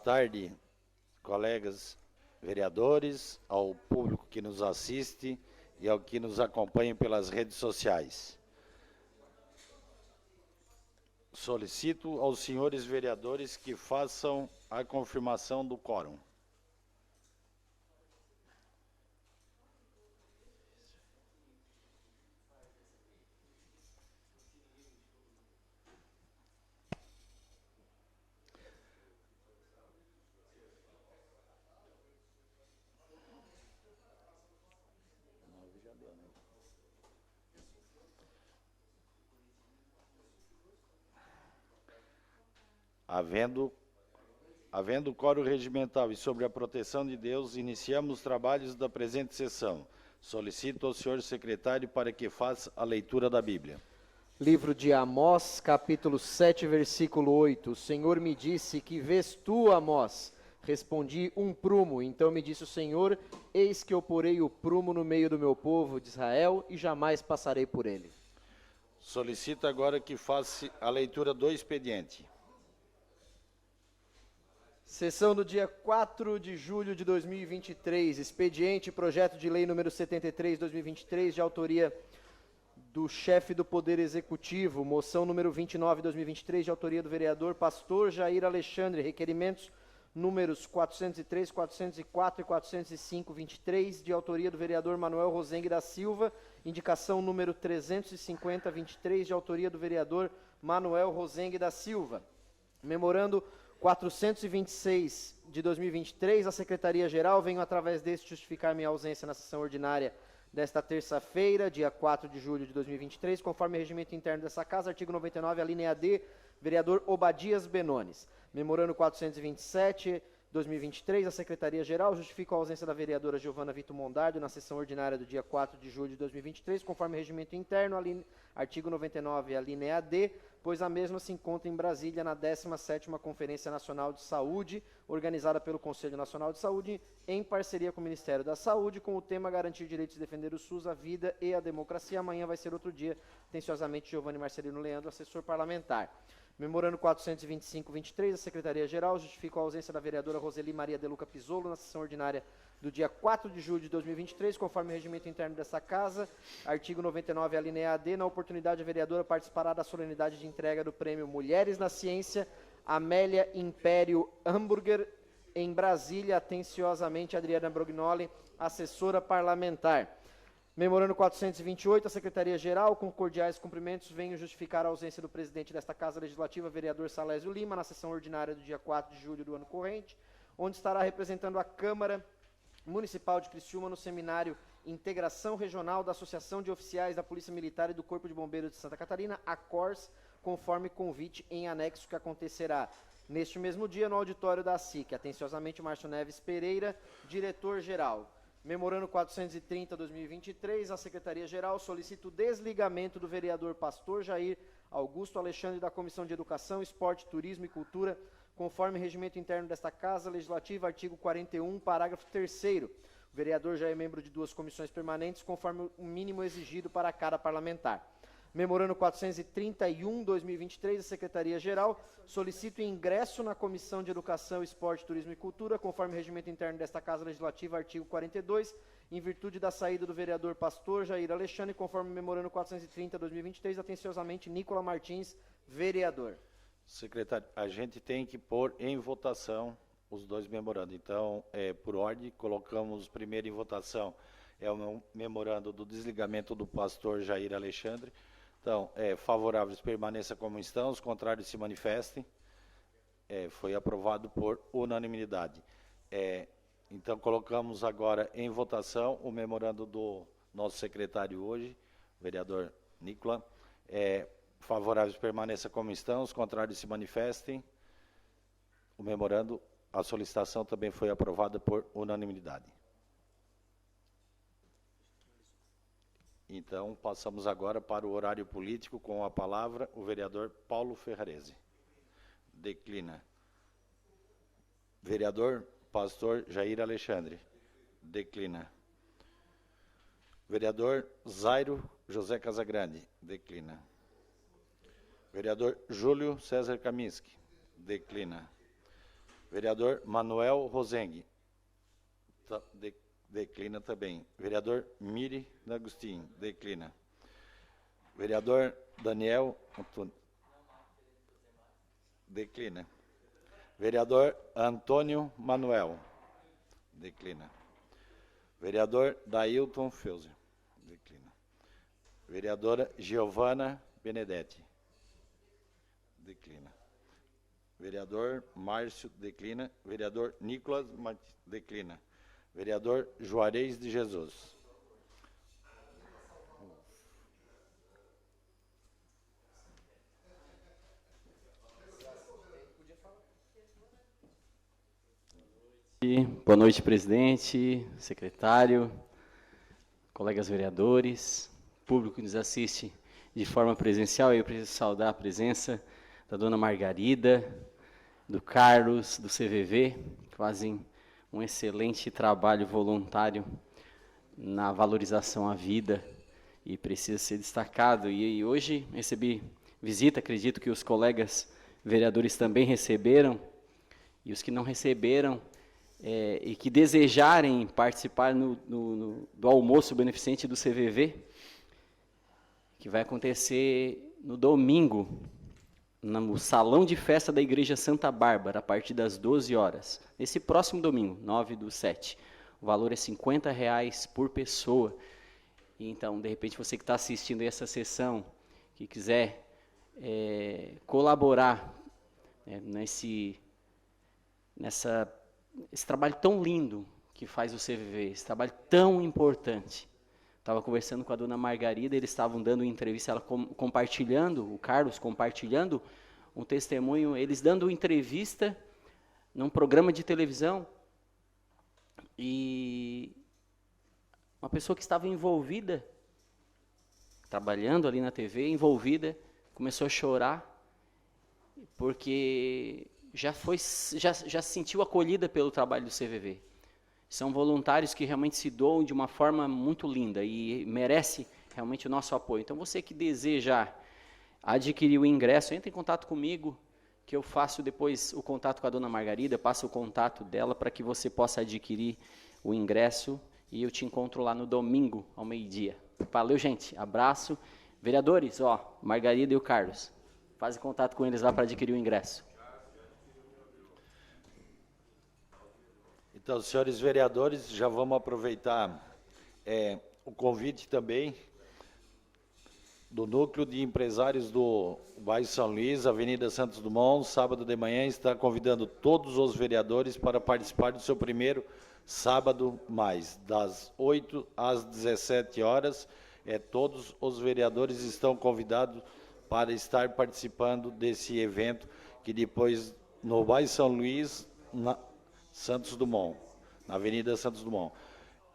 tarde, colegas vereadores, ao público que nos assiste e ao que nos acompanha pelas redes sociais. Solicito aos senhores vereadores que façam a confirmação do quórum. Havendo quórum regimental e sobre a proteção de Deus, iniciamos os trabalhos da presente sessão. Solicito ao senhor secretário para que faça a leitura da Bíblia. Livro de Amós, capítulo 7, versículo 8. O Senhor me disse: que vês tu, Amós? Respondi: um prumo. Então me disse o Senhor: eis que eu porei o prumo no meio do meu povo de Israel e jamais passarei por ele. Solicito agora que faça a leitura do expediente. Sessão do dia 4 de julho de 2023, expediente projeto de lei número 73/2023, de autoria do chefe do Poder Executivo, moção número 29/2023, de autoria do vereador Pastor Jair Alexandre, requerimentos números 403, 404 e 405/23, de autoria do vereador Manuel Rosengue da Silva, indicação número 350/23, de autoria do vereador Manuel Rosengue da Silva. Memorando 426 de 2023, a Secretaria-Geral, venho através deste justificar minha ausência na sessão ordinária desta terça-feira, dia 4 de julho de 2023, conforme o regimento interno dessa casa, artigo 99, a linha D, vereador Obadias Benones. Memorando 427, 2023, a Secretaria-Geral justifica a ausência da vereadora Giovana Vito Mondardo na sessão ordinária do dia 4 de julho de 2023, conforme o regimento interno, artigo 99, a linha D, pois a mesma se encontra em Brasília na 17ª Conferência Nacional de Saúde, organizada pelo Conselho Nacional de Saúde, em parceria com o Ministério da Saúde, com o tema Garantir Direitos e Defender o SUS, a Vida e a Democracia. Amanhã vai ser outro dia. Atenciosamente, Giovanni Marcelino Leandro, assessor parlamentar. Memorando 425/23, a Secretaria-Geral justifica a ausência da vereadora Roseli Maria De Luca Pisolo na sessão ordinária do dia 4 de julho de 2023, conforme o regimento interno dessa casa, artigo 99, a linha D, na oportunidade a vereadora participará da solenidade de entrega do prêmio Mulheres na Ciência, Amélia Império Hamburger, em Brasília. Atenciosamente, Adriana Brognoli, assessora parlamentar. Memorando 428, a Secretaria-Geral, com cordiais cumprimentos, venho justificar a ausência do presidente desta Casa Legislativa, vereador Salésio Lima, na sessão ordinária do dia 4 de julho do ano corrente, onde estará representando a Câmara Municipal de Criciúma no seminário Integração Regional da Associação de Oficiais da Polícia Militar e do Corpo de Bombeiros de Santa Catarina, a CORS, conforme convite em anexo que acontecerá neste mesmo dia no auditório da SIC. Atenciosamente, Márcio Neves Pereira, diretor-geral. Memorando 430/2023, a Secretaria-Geral solicita o desligamento do vereador Pastor Jair Augusto Alexandre da Comissão de Educação, Esporte, Turismo e Cultura, conforme regimento interno desta Casa Legislativa, artigo 41, parágrafo 3º. O vereador já é membro de 2 comissões permanentes, conforme o mínimo exigido para cada parlamentar. Memorando 431/2023, a Secretaria-Geral solicita o ingresso na Comissão de Educação, Esporte, Turismo e Cultura, conforme o regimento interno desta Casa Legislativa, artigo 42, em virtude da saída do vereador Pastor Jair Alexandre, conforme o memorando 430/2023, atenciosamente, Nicola Martins, vereador. Secretário, a gente tem que pôr em votação os 2 memorandos. Então, por ordem, colocamos primeiro em votação o memorando do desligamento do pastor Jair Alexandre. Então, favoráveis permaneça como estão, os contrários se manifestem. Foi aprovado por unanimidade. Então, colocamos agora em votação o memorando do nosso secretário hoje, vereador Nicola. Favoráveis permaneça como estão, os contrários se manifestem. O memorando, a solicitação também foi aprovada por unanimidade. Então, passamos agora para o horário político, com a palavra o vereador Paulo Ferrarese. Declina. Vereador Pastor Jair Alexandre. Declina. Vereador Zairo José Casagrande. Declina. Vereador Júlio César Kaminski. Declina. Vereador Manuel Rosengue. Declina também. Vereador Miri D'Agostinho. Declina. Vereador Daniel Antônio. Declina. Vereador Antônio Manuel. Declina. Vereador Dailton Feuser. Declina. Vereadora Giovana Benedetti. Declina. Vereador Márcio. Declina. Vereador Nicolas Martins. Declina. Vereador Juarez de Jesus. Boa noite, presidente, secretário, colegas vereadores, público que nos assiste de forma presencial. Eu preciso saudar a presença da dona Margarida, do Carlos, do CVV, que fazem um excelente trabalho voluntário na valorização à vida e precisa ser destacado. E hoje recebi visita, acredito que os colegas vereadores também receberam, e os que não receberam, e que desejarem participar do almoço beneficente do CVV, que vai acontecer no domingo, no Salão de Festa da Igreja Santa Bárbara, a partir das 12 horas. Nesse próximo domingo, 9/7. O valor é R$50 por pessoa. Então, de repente, você que está assistindo essa sessão, que quiser colaborar nesse trabalho tão lindo que faz o CVV, esse trabalho tão importante. Estava conversando com a dona Margarida, eles estavam dando entrevista, ela compartilhando, o Carlos compartilhando um testemunho, eles dando entrevista num programa de televisão, e uma pessoa que estava envolvida, trabalhando ali na TV, envolvida, começou a chorar, porque já se sentiu acolhida pelo trabalho do CVV. São voluntários que realmente se doam de uma forma muito linda e merece realmente o nosso apoio. Então, você que deseja adquirir o ingresso, entre em contato comigo, que eu faço depois o contato com a dona Margarida, passo o contato dela para que você possa adquirir o ingresso, e eu te encontro lá no domingo, ao meio-dia. Valeu, gente. Abraço. Vereadores, Margarida e o Carlos, fazem contato com eles lá para adquirir o ingresso. Então, senhores vereadores, já vamos aproveitar o convite também do Núcleo de Empresários do bairro São Luís, Avenida Santos Dumont, sábado de manhã, está convidando todos os vereadores para participar do seu primeiro sábado mais, das 8 às 17 horas. Todos os vereadores estão convidados para estar participando desse evento, que depois, no bairro São Luís, Santos Dumont, na Avenida Santos Dumont.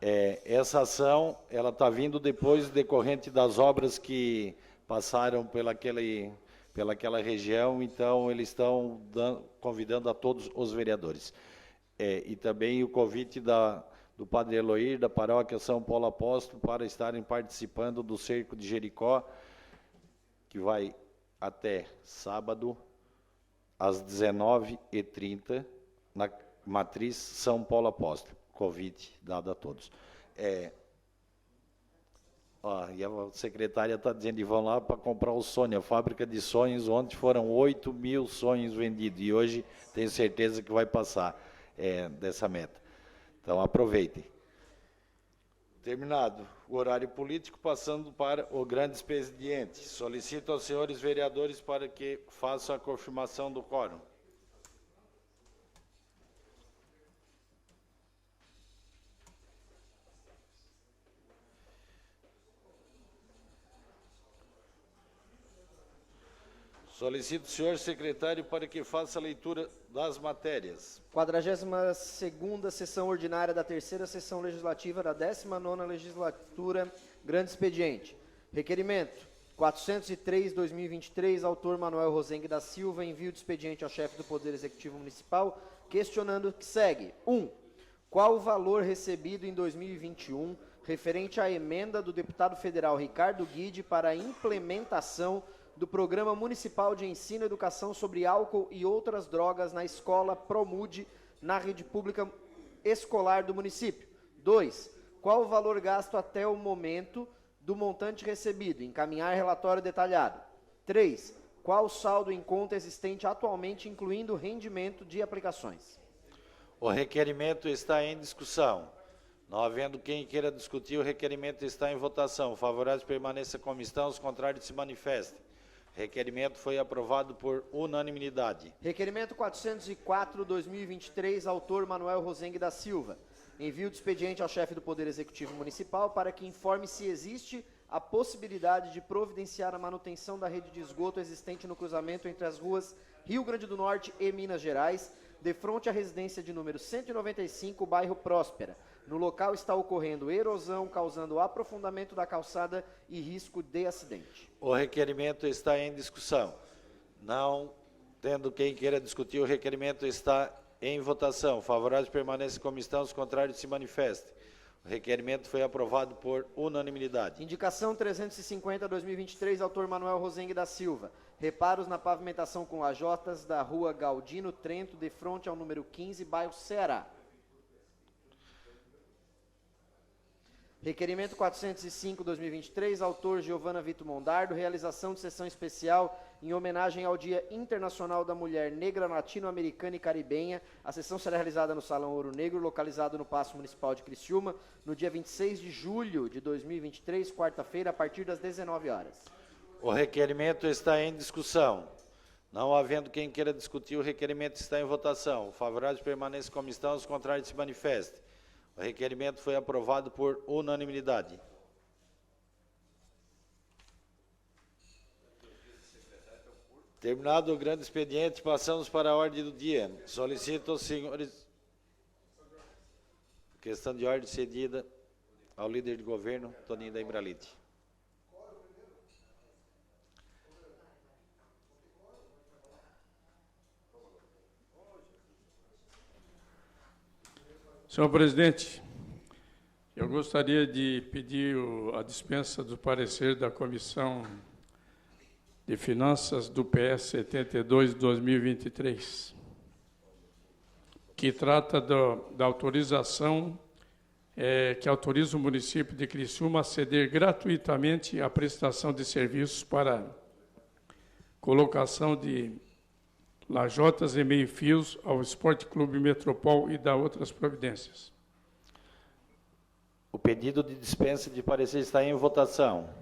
Essa ação, ela está vindo depois, decorrente das obras que passaram pelaquela região, então eles estão convidando a todos os vereadores. E também o convite do Padre Eloir, da Paróquia São Paulo Apóstolo, para estarem participando do Cerco de Jericó, que vai até sábado, às 19h30, na Matriz São Paulo Apóstolo. Convite dado a todos. E a secretária está dizendo que vão lá para comprar o sonho, a fábrica de sonhos. Ontem foram 8.000 sonhos vendidos, e hoje tenho certeza que vai passar dessa meta. Então, aproveitem. Terminado o horário político, passando para o grande expediente. Solicito aos senhores vereadores para que façam a confirmação do quórum. Solicito o senhor secretário para que faça a leitura das matérias. 42ª sessão ordinária da 3ª sessão legislativa da 19ª legislatura, grande expediente. Requerimento 403/2023, autor Manuel Rosengue da Silva, envio de expediente ao chefe do Poder Executivo Municipal, questionando o que segue. 1. Qual o valor recebido em 2021 referente à emenda do deputado federal Ricardo Guide para a implementação do Programa Municipal de Ensino e Educação sobre Álcool e Outras Drogas na Escola Promude, na rede pública escolar do município. 2. Qual o valor gasto até o momento do montante recebido? Encaminhar relatório detalhado. 3. Qual o saldo em conta existente atualmente, incluindo rendimento de aplicações? O requerimento está em discussão. Não havendo quem queira discutir, o requerimento está em votação. Favoráveis permaneça como estão, os contrários se manifestem. Requerimento foi aprovado por unanimidade. Requerimento 404/2023, autor Manuel Rosengue da Silva. Envio de expediente ao chefe do Poder Executivo Municipal para que informe se existe a possibilidade de providenciar a manutenção da rede de esgoto existente no cruzamento entre as ruas Rio Grande do Norte e Minas Gerais, de frente à residência de número 195, bairro Próspera. No local está ocorrendo erosão, causando aprofundamento da calçada e risco de acidente. O requerimento está em discussão. Não tendo quem queira discutir, o requerimento está em votação. Favoráveis permaneçam como estão, os contrários se manifestem. O requerimento foi aprovado por unanimidade. Indicação 350/2023, autor Manuel Rosengue da Silva. Reparos na pavimentação com lajotas da rua Galdino Trento, de frente ao número 15, bairro Ceará. Requerimento 405/2023, autor Giovana Vito Mondardo, realização de sessão especial em homenagem ao Dia Internacional da Mulher Negra Latino-Americana e Caribenha. A sessão será realizada no Salão Ouro Negro, localizado no Paço Municipal de Criciúma, no dia 26 de julho de 2023, quarta-feira, a partir das 19 horas. O requerimento está em discussão. Não havendo quem queira discutir, o requerimento está em votação. Favoráveis permaneçam como estão, os contrários se manifestem. O requerimento foi aprovado por unanimidade. Terminado o grande expediente, passamos para a ordem do dia. Solicito aos senhores... Questão de ordem cedida ao líder de governo, Toninho da Imbralite. Senhor presidente, eu gostaria de pedir a dispensa do parecer da Comissão de Finanças do PS 72 de 2023, que trata da autorização que autoriza o município de Criciúma a ceder gratuitamente a prestação de serviços para colocação de lajotas e meio-fios ao Esporte Clube Metropol e da outras providências. O pedido de dispensa de parecer está em votação.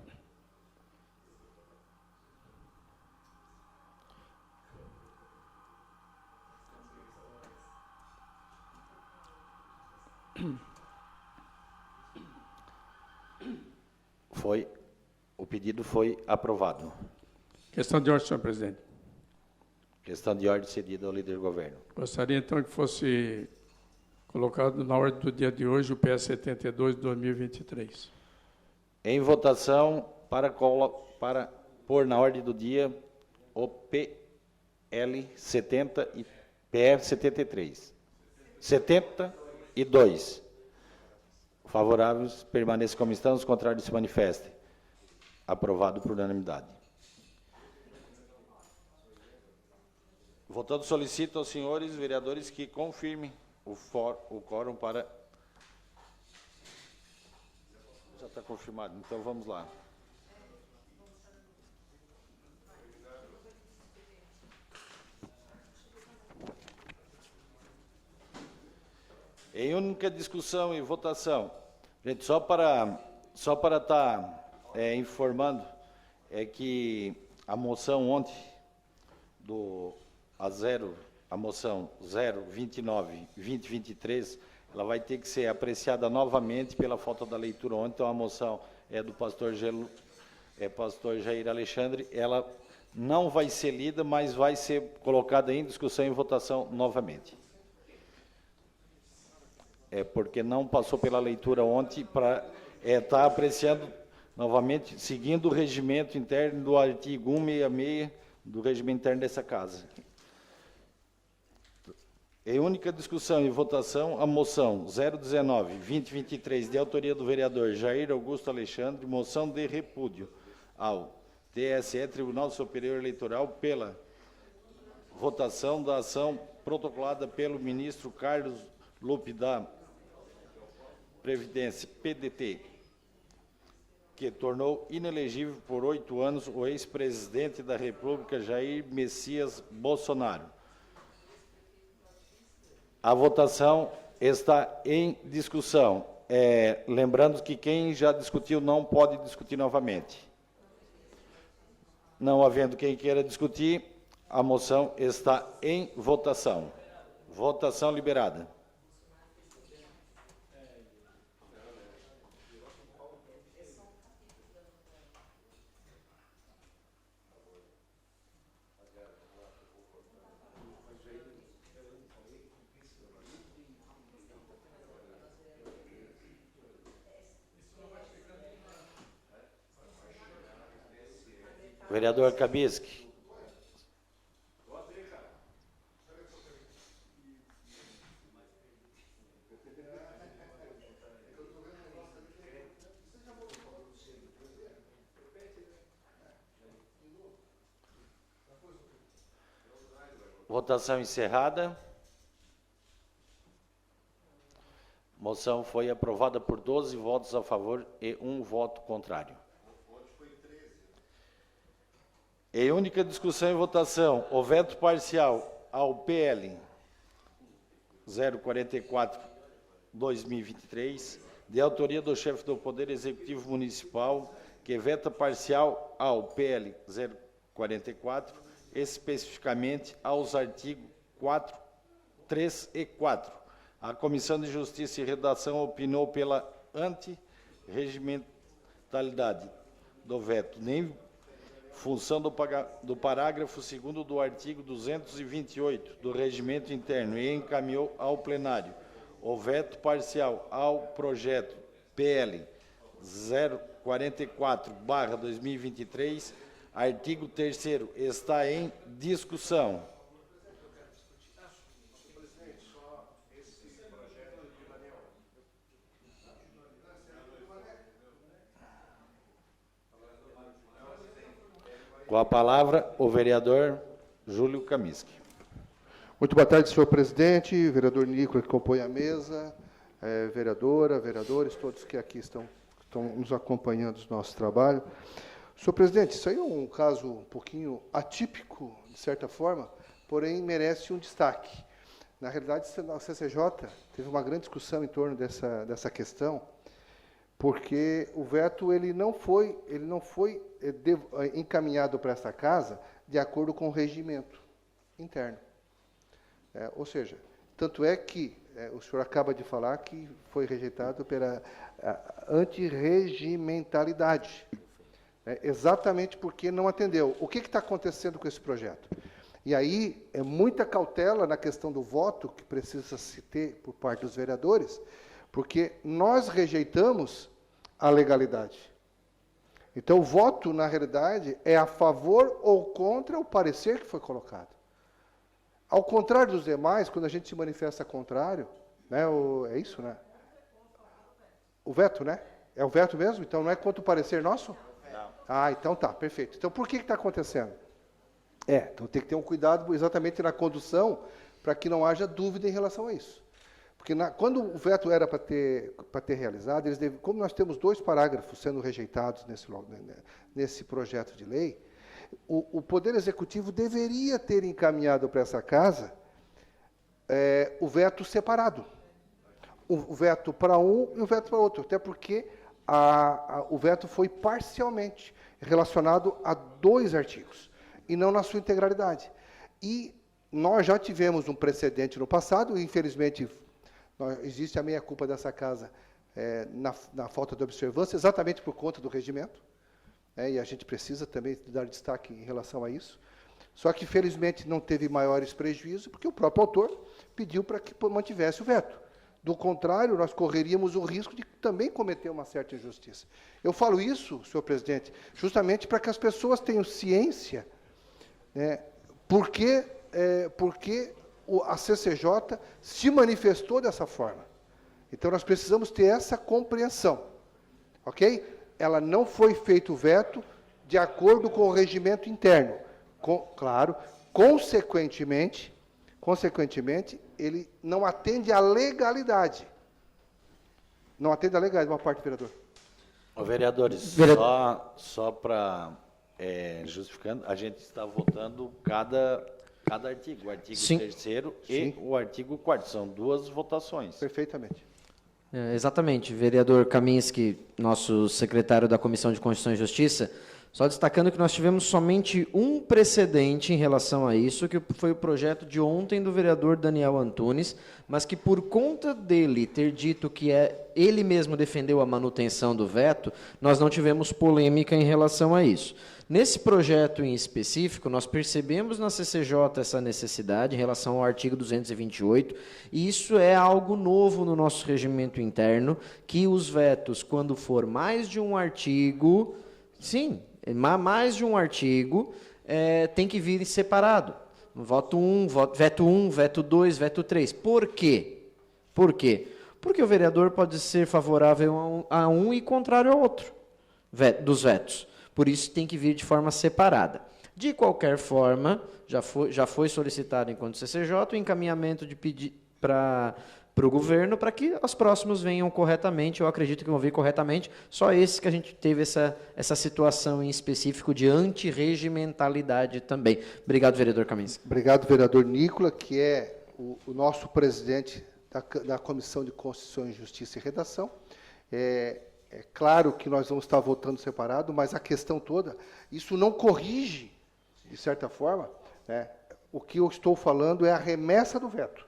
O pedido foi aprovado. Questão de ordem, senhor presidente. Questão de ordem cedida ao líder do governo. Gostaria, então, que fosse colocado na ordem do dia de hoje o PS 72 de 2023. Em votação, para pôr na ordem do dia o PL 70 e PF 73. 72. Favoráveis, permaneçam como estão, os contrários se manifestem. Aprovado por unanimidade. Votando, solicito aos senhores vereadores que confirmem o quórum para... Já está confirmado, então vamos lá. Em única discussão e votação. Gente, só para estar informando, é que a moção ontem a moção 029/2023, ela vai ter que ser apreciada novamente pela falta da leitura ontem. Então a moção é do pastor Jair Alexandre, ela não vai ser lida, mas vai ser colocada em discussão e votação novamente. Porque não passou pela leitura ontem para estar apreciando novamente, seguindo o regimento interno do artigo 166 do regimento interno dessa casa. Em única discussão e votação, a moção 019/2023, de autoria do vereador Jair Augusto Alexandre, moção de repúdio ao TSE, Tribunal Superior Eleitoral, pela votação da ação protocolada pelo ministro Carlos Lupe da Previdência, PDT, que tornou inelegível por 8 anos o ex-presidente da República, Jair Messias Bolsonaro. A votação está em discussão. Lembrando que quem já discutiu não pode discutir novamente. Não havendo quem queira discutir, a moção está em votação. Votação liberada. Vereador Kabisky. Votação encerrada. Moção foi aprovada por 12 votos a favor e 1 voto contrário. Em única discussão e votação, o veto parcial ao PL 044/2023, de autoria do chefe do Poder Executivo Municipal, que veta parcial ao PL 044, especificamente aos artigos 4, 3 e 4. A Comissão de Justiça e Redação opinou pela antirregimentalidade do veto, nem função do parágrafo 2º do artigo 228 do Regimento Interno, e encaminhou ao plenário o veto parcial ao projeto PL 044/2023, artigo 3º, está em discussão. Com a palavra, o vereador Júlio Kabisky. Muito boa tarde, senhor presidente, vereador Nicola, que compõe a mesa, vereadora, vereadores, todos que aqui estão nos acompanhando no nosso trabalho. Senhor presidente, isso aí é um caso um pouquinho atípico, de certa forma, porém merece um destaque. Na realidade, a CCJ teve uma grande discussão em torno dessa questão, porque o veto ele não foi encaminhado para esta casa de acordo com o regimento interno. Ou seja, tanto é que o senhor acaba de falar que foi rejeitado pela antirregimentalidade, exatamente porque não atendeu. O que está acontecendo com esse projeto? E aí é muita cautela na questão do voto que precisa se ter por parte dos vereadores, porque nós rejeitamos a legalidade. Então, o voto, na realidade, é a favor ou contra o parecer que foi colocado. Ao contrário dos demais, quando a gente se manifesta contrário, né, é isso, né? O veto, né? É o veto mesmo? Então, não é contra o parecer nosso? Não. Ah, então tá, perfeito. Então, por que está acontecendo? Então tem que ter um cuidado exatamente na condução, para que não haja dúvida em relação a isso. Porque quando o veto era para ter realizado, como nós temos 2 parágrafos sendo rejeitados nesse projeto de lei, o Poder Executivo deveria ter encaminhado para essa casa o veto separado. O veto para um e o veto para outro, até porque o veto foi parcialmente relacionado a 2 artigos, e não na sua integralidade. E nós já tivemos um precedente no passado, e infelizmente existe a meia-culpa dessa casa na falta de observância, exatamente por conta do regimento, e a gente precisa também dar destaque em relação a isso. Só que, felizmente, não teve maiores prejuízos, porque o próprio autor pediu para que mantivesse o veto. Do contrário, nós correríamos o risco de também cometer uma certa injustiça. Eu falo isso, senhor presidente, justamente para que as pessoas tenham ciência, porque a CCJ se manifestou dessa forma. Então, nós precisamos ter essa compreensão, ok? Ela não foi feito o veto de acordo com o regimento interno. Claro, consequentemente, ele não atende à legalidade. Não atende à legalidade, uma parte, vereador. Ô, vereadores, só para justificando, a gente está votando cada artigo, o artigo Sim. 3º e o artigo 4º, são duas votações. Perfeitamente. Exatamente, vereador Kaminski, nosso secretário da Comissão de Constituição e Justiça, só destacando que nós tivemos somente um precedente em relação a isso, que foi o projeto de ontem do vereador Daniel Antunes, mas que por conta dele ter dito que ele mesmo defendeu a manutenção do veto, nós não tivemos polêmica em relação a isso. Nesse projeto em específico, nós percebemos na CCJ essa necessidade em relação ao artigo 228, e isso é algo novo no nosso regimento interno, que os vetos, quando for mais de um artigo, sim, mais de um artigo, tem que vir separado. Voto 1, veto 1, veto 2, veto 3. Por quê? Por quê? Porque o vereador pode ser favorável a um e contrário ao outro dos vetos. Por isso tem que vir de forma separada. De qualquer forma, já foi solicitado enquanto CCJ o encaminhamento de pedir para o governo para que os próximos venham corretamente. Eu acredito que vão vir corretamente. Só esse que a gente teve essa situação em específico de antirregimentalidade também. Obrigado, vereador Kaminski. Obrigado, vereador Nicola, que é o nosso presidente da Comissão de Constituição e Justiça e Redação. É claro que nós vamos estar votando separado, mas a questão toda, isso não corrige, de certa forma, né, o que eu estou falando é a remessa do veto.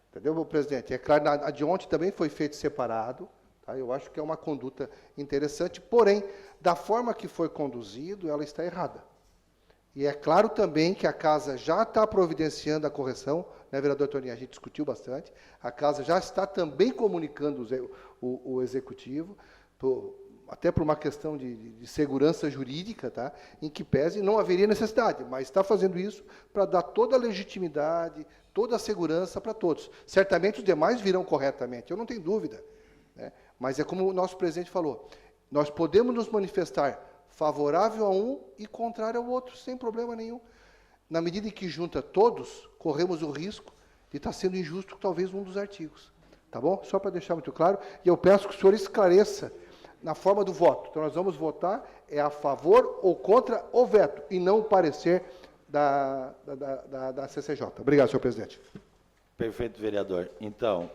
Entendeu, meu presidente? É claro, a de ontem também foi feito separado, tá? Eu acho que é uma conduta interessante, porém, da forma que foi conduzido, ela está errada. E é claro também que a Casa já está providenciando a correção, né, vereador Toninho? A gente discutiu bastante, a Casa já está também comunicando o Executivo, até por uma questão de segurança jurídica, tá? Em que pese não haveria necessidade, mas está fazendo isso para dar toda a legitimidade, toda a segurança para todos. Certamente os demais virão corretamente, eu não tenho dúvida, né? Mas é como o nosso presidente falou, nós podemos nos manifestar favorável a um e contrário ao outro, sem problema nenhum. Na medida em que junta todos, corremos o risco de estar sendo injusto talvez um dos artigos. Tá bom? Só para deixar muito claro, e eu peço que o senhor esclareça na forma do voto. Então, nós vamos votar a favor ou contra o veto, e não o parecer da CCJ. Obrigado, senhor presidente. Perfeito, vereador. Então,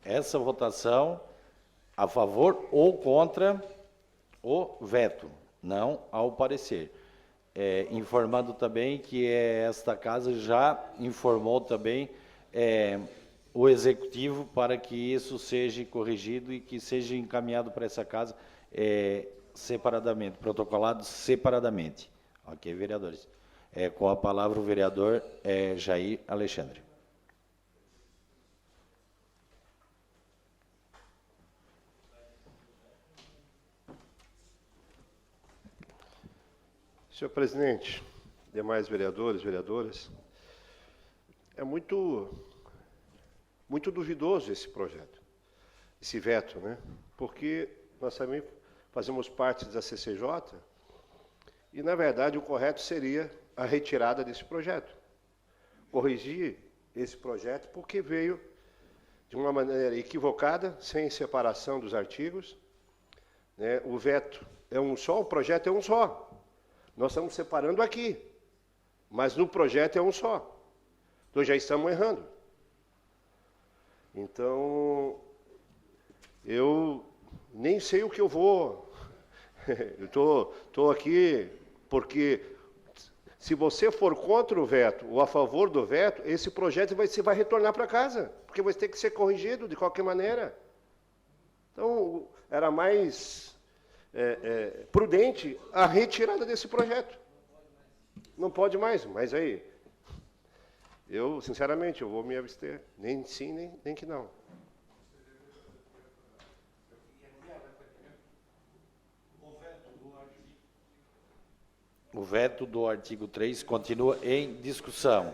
essa votação a favor ou contra o veto, não ao parecer. Informando também que esta casa já informou também o Executivo para que isso seja corrigido e que seja encaminhado para essa casa separadamente, protocolado separadamente. Ok, vereadores? Com a palavra o vereador Jair Alexandre. Senhor presidente, demais vereadores, vereadoras, é muito duvidoso esse projeto, esse veto, né? Porque nós também fazemos parte da CCJ e, na verdade, o correto seria a retirada desse projeto. Corrigir esse projeto porque veio de uma maneira equivocada, sem separação dos artigos, né? O veto é um só, o projeto é um só. Nós estamos separando aqui, mas no projeto é um só. Então já estamos errando. Então, eu nem sei o que eu vou. Eu estou aqui porque, se você for contra o veto ou a favor do veto, esse projeto vai retornar para casa, porque vai ter que ser corrigido de qualquer maneira. Então, era mais prudente a retirada desse projeto. Não pode mais, mas aí, eu, sinceramente, eu vou me abster. Nem sim, nem que não. O veto do artigo 3 continua em discussão.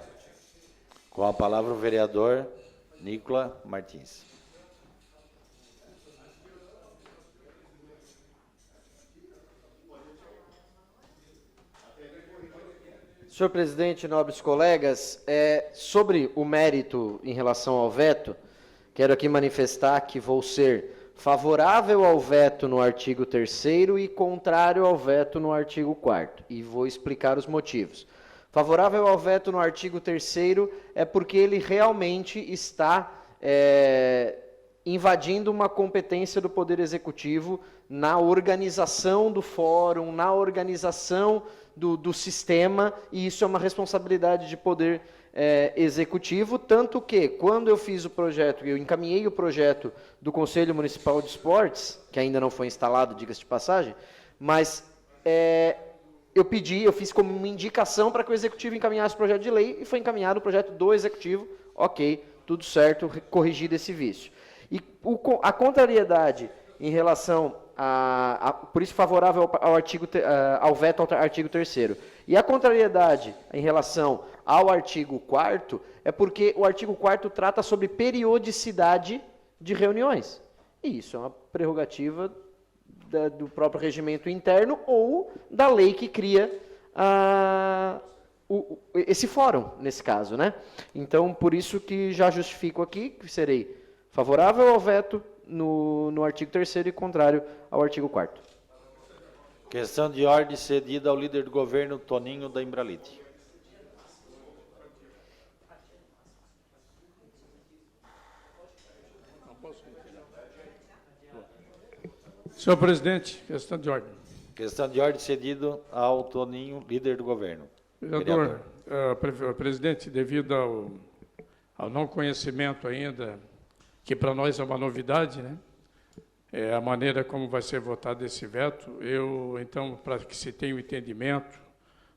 Com a palavra o vereador Nicola Martins. Senhor presidente, nobres colegas, sobre o mérito em relação ao veto, quero aqui manifestar que vou ser favorável ao veto no artigo 3º e contrário ao veto no artigo 4º, e vou explicar os motivos. Favorável ao veto no artigo 3º é porque ele realmente está invadindo uma competência do Poder Executivo na organização do fórum, na organização do sistema, e isso é uma responsabilidade de Poder Executivo, tanto que, quando eu fiz o projeto, eu encaminhei o projeto do Conselho Municipal de Esportes, que ainda não foi instalado, diga-se de passagem, mas eu fiz como uma indicação para que o Executivo encaminhasse o projeto de lei, e foi encaminhado o projeto do Executivo, ok, tudo certo, corrigido esse vício. E a contrariedade em relação por isso favorável ao veto ao artigo 3º. E a contrariedade em relação ao artigo 4º é porque o artigo 4º trata sobre periodicidade de reuniões. E isso é uma prerrogativa do próprio regimento interno ou da lei que cria esse fórum, nesse caso, né? Então, por isso que já justifico aqui que serei favorável ao veto no artigo 3º e contrário ao artigo 4º. Questão de ordem cedida ao líder do governo, Toninho da Embralite. Senhor presidente, questão de ordem. Questão de ordem cedida ao Toninho, líder do governo. Vereador, presidente, devido ao não conhecimento ainda, que para nós é uma novidade, né? A maneira como vai ser votado esse veto, então, para que se tenha um entendimento,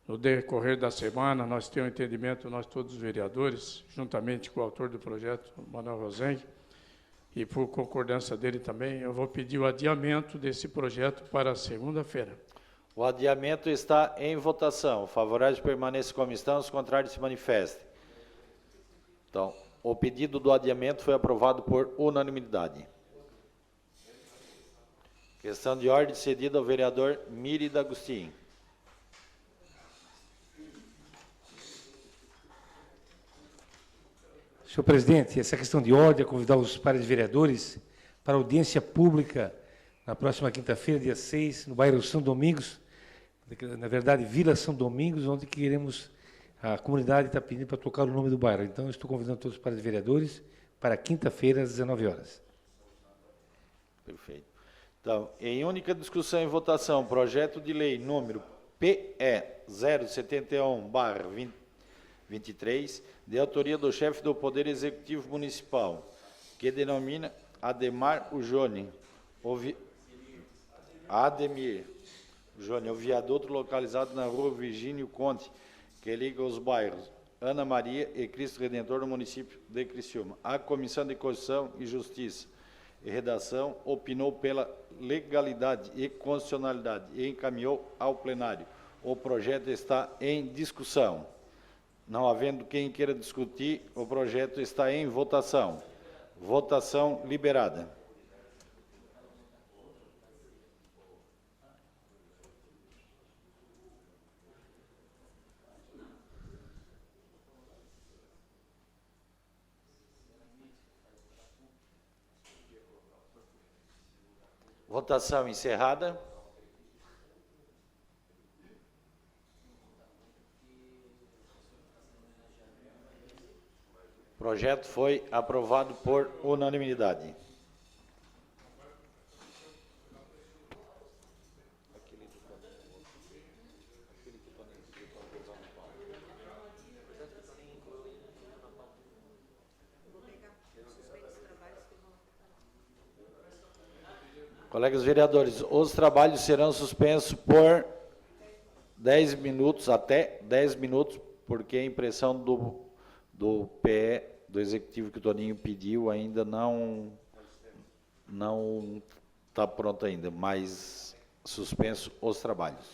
no decorrer da semana, nós temos um entendimento, nós todos os vereadores, juntamente com o autor do projeto, Manuel Rosengue, e por concordância dele também, eu vou pedir o adiamento desse projeto para segunda-feira. O adiamento está em votação. Favoráveis permaneçam como estão, os contrários se manifestem. Então, o pedido do adiamento foi aprovado por unanimidade. Questão de ordem cedida ao vereador Miri D'Agostinho. Senhor presidente, essa questão de ordem é convidar os pares vereadores para audiência pública na próxima quinta-feira, dia 6, no bairro São Domingos, na verdade, Vila São Domingos, onde queremos, a comunidade está pedindo para tocar o nome do bairro. Então, estou convidando todos os pares vereadores para quinta-feira, às 19 horas. Perfeito. Então, em única discussão e votação, projeto de lei número PE 071/23, de autoria do chefe do Poder Executivo Municipal, que denomina Ademir Ujone, o viaduto localizado na rua Virgínio Conte, que liga os bairros Ana Maria e Cristo Redentor no município de Criciúma. A Comissão de Constituição e Justiça e Redação opinou pela legalidade e constitucionalidade e encaminhou ao plenário. O projeto está em discussão. Não havendo quem queira discutir, o projeto está em votação. Votação liberada. Votação encerrada. O projeto foi aprovado por unanimidade. Colegas vereadores, os trabalhos serão suspensos por 10 minutos, até 10 minutos, porque a impressão do PE, do Executivo que o Toninho pediu, ainda não está pronto ainda, mas suspenso os trabalhos.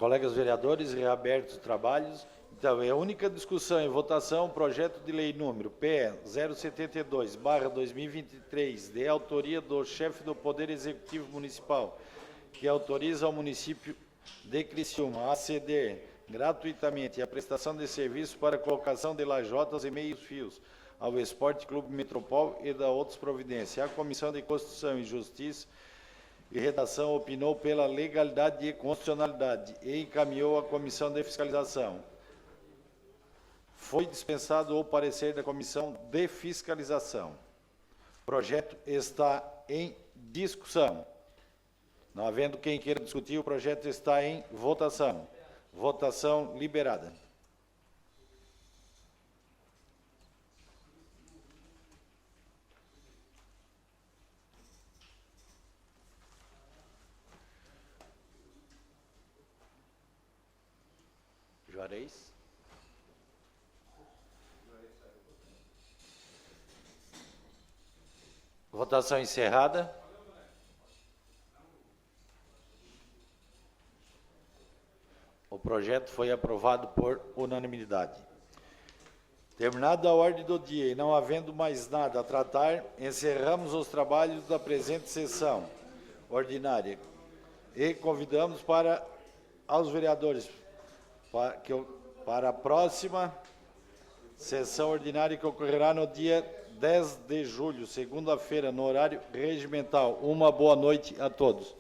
Colegas vereadores, reabertos os trabalhos. Então, é a única discussão e votação, projeto de lei número PE 072/2023, de autoria do chefe do Poder Executivo Municipal, que autoriza ao município de Criciúma a ceder gratuitamente a prestação de serviço para colocação de lajotas e meios-fios ao Esporte Clube Metropol e da outras providências. A Comissão de Constituição e Justiça e Redação opinou pela legalidade e constitucionalidade e encaminhou à Comissão de Fiscalização. Foi dispensado o parecer da Comissão de Fiscalização. O projeto está em discussão. Não havendo quem queira discutir, o projeto está em votação. Votação liberada. Juarez. Votação encerrada. O projeto foi aprovado por unanimidade. Terminada a ordem do dia e não havendo mais nada a tratar, encerramos os trabalhos da presente sessão ordinária e convidamos aos vereadores para a próxima sessão ordinária que ocorrerá no dia 10 de julho, segunda-feira, no horário regimental. Uma boa noite a todos.